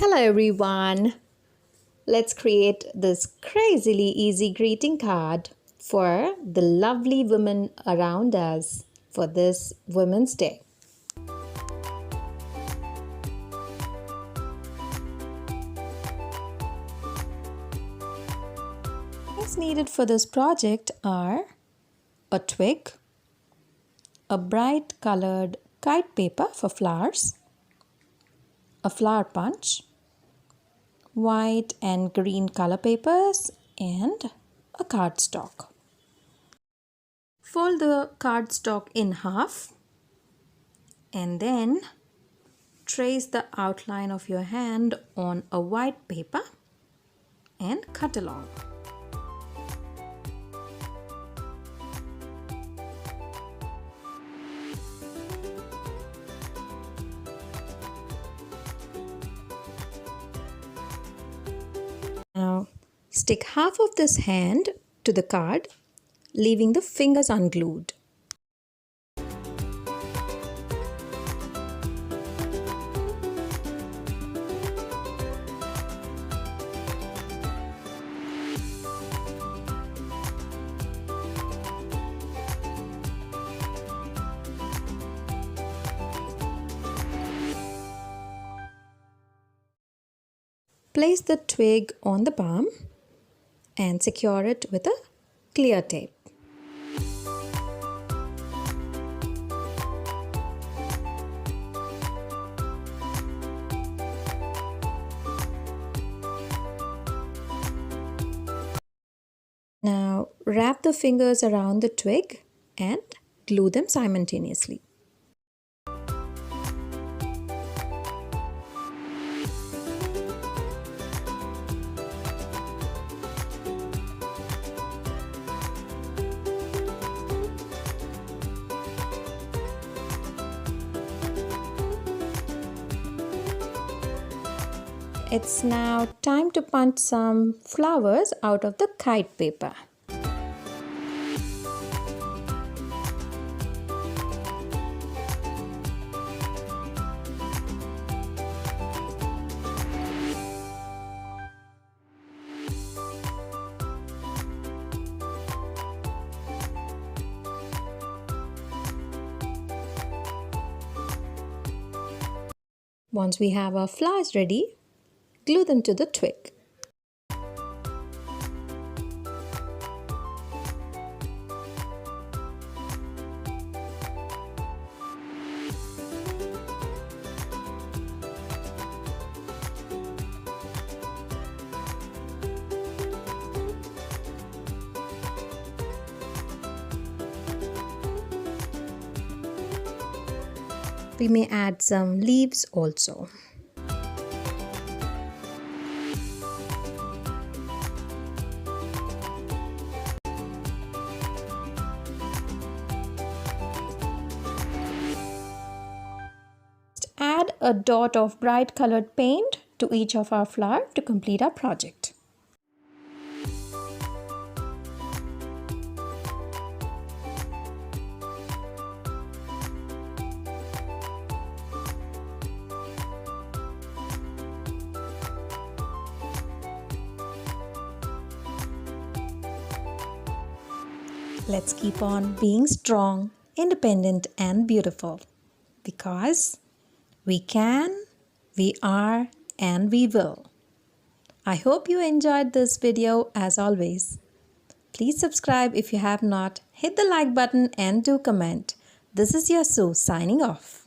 Hello everyone! Let's create this crazily easy greeting card for the lovely women around us for this Women's Day. What's needed for this project are a twig, a bright colored kite paper for flowers, a flower punch, white and green color papers, and a cardstock. Fold the cardstock in half and then trace the outline of your hand on a white paper and cut along. Now stick half of this hand to the card, leaving the fingers unglued. Place the twig on the palm and secure it with a clear tape. Now wrap the fingers around the twig and glue them simultaneously. It's now time to punch some flowers out of the kite paper. Once we have our flowers ready, glue them to the twig. We may add some leaves also. Add a dot of bright colored paint to each of our flowers to complete our project. Let's keep on being strong, independent, and beautiful because we can, we are, and we will. I hope you enjoyed this video as always. Please subscribe if you have not, hit the like button and do comment. This is your Sue signing off.